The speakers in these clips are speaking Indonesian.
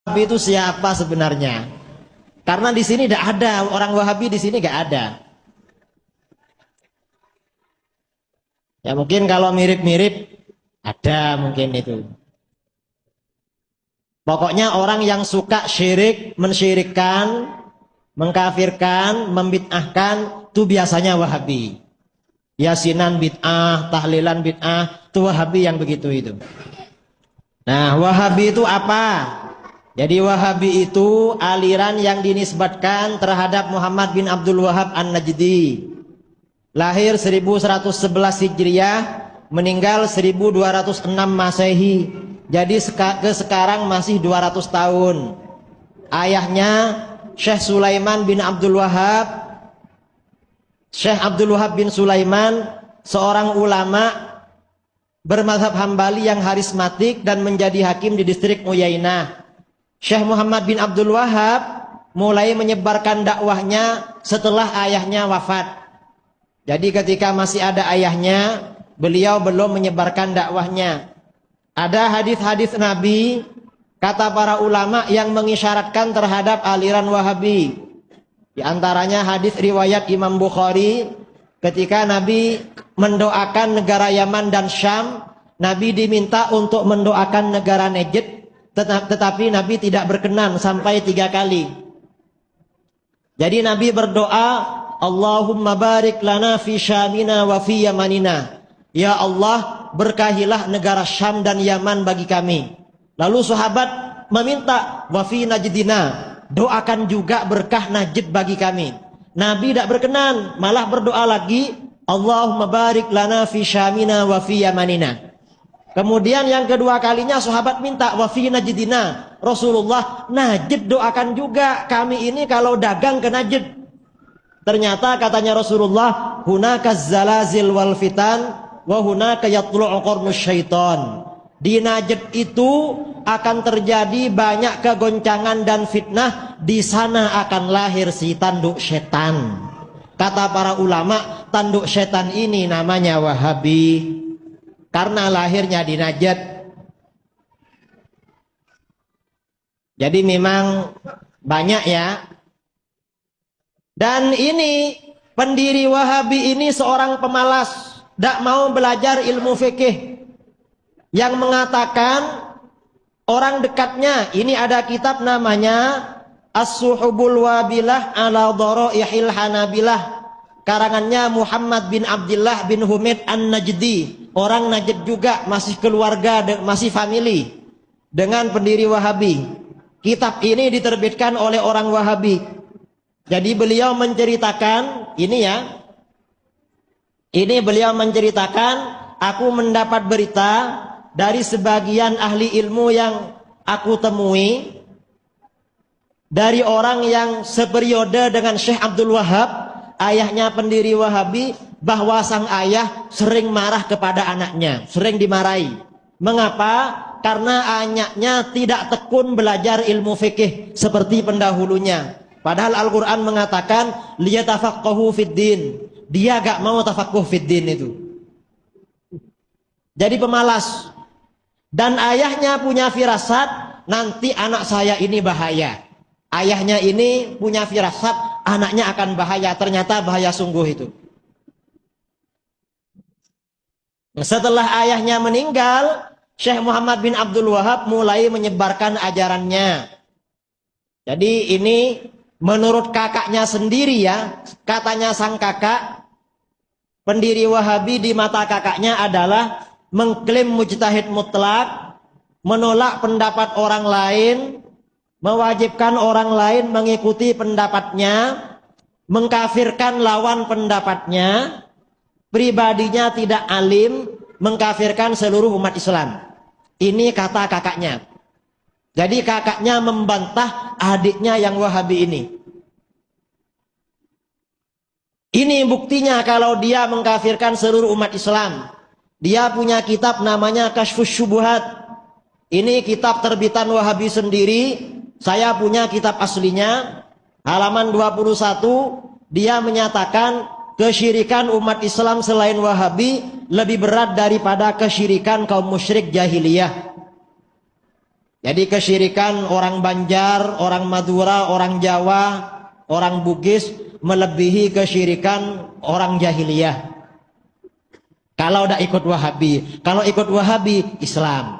Wahabi itu siapa sebenarnya? Karena di sini tidak ada orang Wahabi, di sini nggak ada. Ya mungkin kalau mirip-mirip ada mungkin itu. Pokoknya orang yang suka syirik, mensyirikkan, mengkafirkan, membid'ahkan, itu biasanya Wahabi. Yasinan bid'ah, tahlilan bid'ah, itu Wahabi yang begitu itu. Nah, Wahabi itu apa? Jadi Wahabi itu aliran yang dinisbatkan terhadap Muhammad bin Abdul Wahab An-Najdi. Lahir 1111 Hijriah, meninggal 1206 Masehi. Jadi sekarang masih 200 tahun. Ayahnya Syekh Sulaiman bin Abdul Wahab. Syekh Abdul Wahab bin Sulaiman, seorang ulama bermazhab Hambali yang harismatik dan menjadi hakim di distrik Uyainah. Syekh Muhammad bin Abdul Wahab mulai menyebarkan dakwahnya setelah ayahnya wafat. Jadi ketika masih ada ayahnya, beliau belum menyebarkan dakwahnya. Ada hadis-hadis Nabi, kata para ulama, yang mengisyaratkan terhadap aliran Wahabi. Di antaranya hadis riwayat Imam Bukhari, ketika Nabi mendoakan negara Yaman dan Syam, Nabi diminta untuk mendoakan negara Najd, tetapi Nabi tidak berkenan sampai 3 kali. Jadi Nabi berdoa, Allahumma barik lana fi Syamina wa fi Yamanina. Ya Allah, berkahilah negara Syam dan Yaman bagi kami. Lalu sahabat meminta, wa fi Najdina, doakan juga berkah Najd bagi kami. Nabi tidak berkenan, malah berdoa lagi, Allahumma barik lana fi Syamina wa fi Yamanina. Kemudian yang kedua kalinya sahabat minta, wa fi Najdina, Rasulullah, Najd doakan juga kami ini kalau dagang ke Najd. Ternyata katanya Rasulullah, hunaka zalazil wal fitan wa hunaka yatlu'u qarnus syaitan. Di Najd itu akan terjadi banyak kegoncangan dan fitnah, di sana akan lahir si tanduk setan. Kata para ulama, tanduk setan ini namanya Wahabi karena lahirnya di Najd. Jadi memang banyak ya. Dan ini pendiri Wahabi ini seorang pemalas, tidak mau belajar ilmu fikih, yang mengatakan orang dekatnya. Ini ada kitab namanya As-Suhubul Wabilah ala Dharaihil Hanabilah, karangannya Muhammad bin Abdullah bin Humaid An-Najdi, orang Najd juga, masih keluarga, masih family dengan pendiri Wahabi. Kitab ini diterbitkan oleh orang Wahabi. Jadi beliau menceritakan ini ya, ini beliau menceritakan, aku mendapat berita dari sebagian ahli ilmu yang aku temui, dari orang yang seperiode dengan Syekh Abdul Wahab, ayahnya pendiri Wahabi, bahwa sang ayah sering marah kepada anaknya, sering dimarahi. Mengapa? Karena anaknya tidak tekun belajar ilmu fikih seperti pendahulunya. Padahal Al-Quran mengatakan liyatafaqahu fiddin. Dia gak mau tafaqquh fiddin itu. Jadi pemalas. Dan ayahnya punya firasat, nanti anak saya ini bahaya. Ayahnya ini punya firasat, anaknya akan bahaya. Ternyata bahaya sungguh itu. Setelah ayahnya meninggal, Syekh Muhammad bin Abdul Wahab mulai menyebarkan ajarannya. Jadi ini menurut kakaknya sendiri ya, katanya sang kakak, pendiri Wahabi di mata kakaknya adalah mengklaim mujtahid mutlak, menolak pendapat orang lain, mewajibkan orang lain mengikuti pendapatnya, mengkafirkan lawan pendapatnya, pribadinya tidak alim, mengkafirkan seluruh umat Islam. Ini kata kakaknya. Jadi kakaknya membantah adiknya yang Wahabi ini. Ini buktinya kalau dia mengkafirkan seluruh umat Islam. Dia punya kitab namanya Kasyfus Syubuhat. Ini kitab terbitan Wahabi sendiri. Saya punya kitab aslinya. Halaman 21, dia menyatakan kesyirikan umat Islam selain Wahabi lebih berat daripada kesyirikan kaum musyrik jahiliyah. Jadi kesyirikan orang Banjar, orang Madura, orang Jawa, orang Bugis melebihi kesyirikan orang jahiliyah. Kalau udah ikut Wahabi, kalau ikut Wahabi Islam.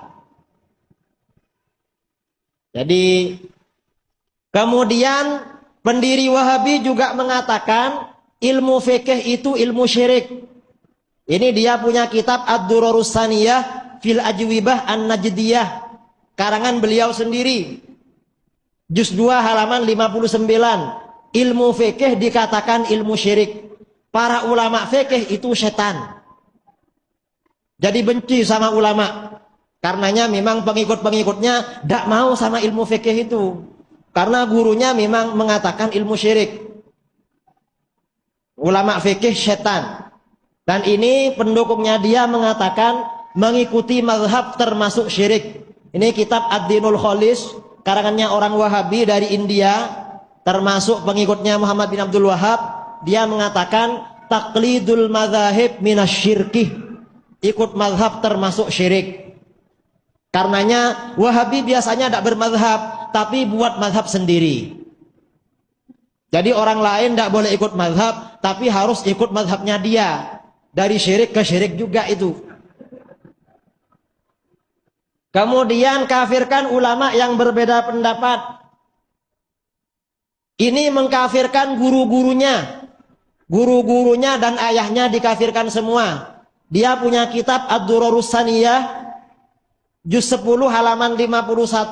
Jadi kemudian pendiri Wahabi juga mengatakan ilmu fikih itu ilmu syirik. Ini dia punya kitab Ad-Durarus Saniyah fil Ajwibah An-Najdiyah, karangan beliau sendiri. Juz 2 halaman 59. Ilmu fikih dikatakan ilmu syirik. Para ulama fikih itu setan. Jadi benci sama ulama. Karenanya memang pengikut-pengikutnya tidak mau sama ilmu fikih itu. Karena gurunya memang mengatakan ilmu syirik. Ulama fikih setan. Dan ini pendukungnya dia mengatakan mengikuti mazhab termasuk syirik. Ini kitab Ad-Dinul Khalis, karangannya orang Wahabi dari India, termasuk pengikutnya Muhammad bin Abdul Wahab. Dia mengatakan taklidul madzahib minasyirkih. Ikut mazhab termasuk syirik. Karenanya Wahabi biasanya tidak bermazhab, tapi buat mazhab sendiri. Jadi orang lain tidak boleh ikut mazhab, tapi harus ikut mazhabnya dia. Dari syirik ke syirik juga itu. Kemudian kafirkan ulama yang berbeda pendapat. Ini mengkafirkan guru-gurunya. Guru-gurunya dan ayahnya dikafirkan semua. Dia punya kitab Ad-Durarus Saniyah juz 10 halaman 51.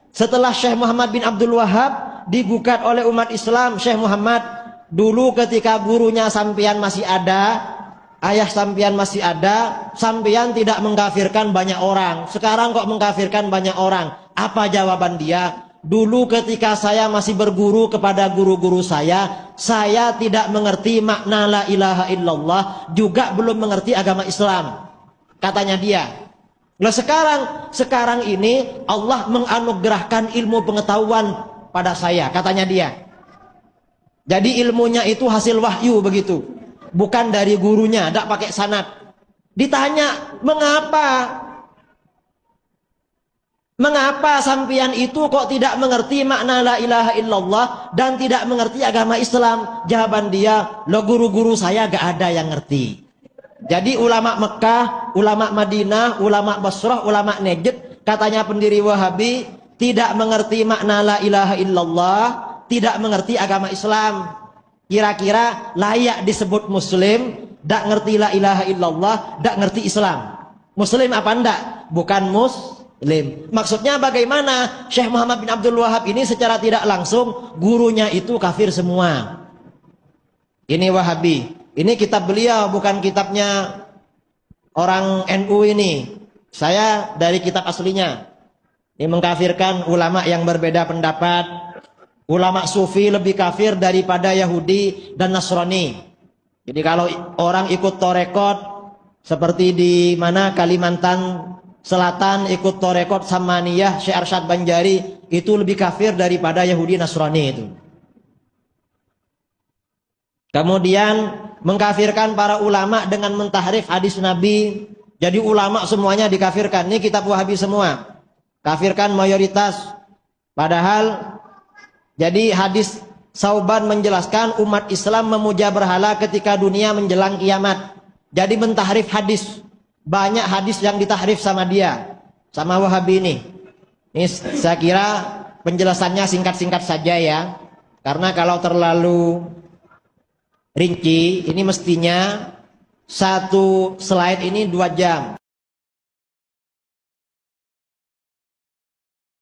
Setelah Syekh Muhammad bin Abdul Wahab digugat oleh umat Islam, Syekh Muhammad, dulu ketika gurunya sampean masih ada, ayah sampean masih ada, sampean tidak mengkafirkan banyak orang. Sekarang kok mengkafirkan banyak orang? Apa jawaban dia? Dulu ketika saya masih berguru kepada guru-guru saya tidak mengerti makna la ilaha illallah, juga belum mengerti agama Islam. Katanya dia. Nah sekarang ini Allah menganugerahkan ilmu pengetahuan pada saya, katanya dia. Jadi ilmunya itu hasil wahyu begitu. Bukan dari gurunya, tidak pakai sanad. Ditanya, mengapa sampian itu kok tidak mengerti makna la ilaha illallah dan tidak mengerti agama Islam? Jawaban dia, lo guru-guru saya gak ada yang ngerti. Jadi ulama Mekah, ulama Madinah, ulama Basrah, ulama Najd, katanya pendiri Wahabi, tidak mengerti makna la ilaha illallah, tidak mengerti agama Islam. Kira-kira layak disebut muslim, tidak ngerti la ilaha illallah, tidak ngerti Islam. Muslim apa enggak? Bukan muslim. Maksudnya bagaimana? Syekh Muhammad bin Abdul Wahab ini secara tidak langsung gurunya itu kafir semua. Ini Wahabi. Ini kitab beliau, bukan kitabnya orang NU ini. Saya dari kitab aslinya. Ini mengkafirkan ulama yang berbeda pendapat. Ulama sufi lebih kafir daripada Yahudi dan Nasrani. Jadi kalau orang ikut torekot seperti di mana Kalimantan Selatan ikut torekot Samaniyah Syekh Arsyad Banjari, itu lebih kafir daripada Yahudi Nasrani itu. Kemudian mengkafirkan para ulama dengan mentahrif hadis Nabi. Jadi ulama semuanya dikafirkan. Ini kitab Wahabi semua. Kafirkan mayoritas. Padahal jadi hadis Sauban menjelaskan umat Islam memuja berhala ketika dunia menjelang kiamat. Jadi mentahrif hadis. Banyak hadis yang ditahrif sama dia, sama Wahabi ini. Ini saya kira penjelasannya singkat-singkat saja ya. Karena kalau terlalu rinci, ini mestinya satu slide ini 2 jam.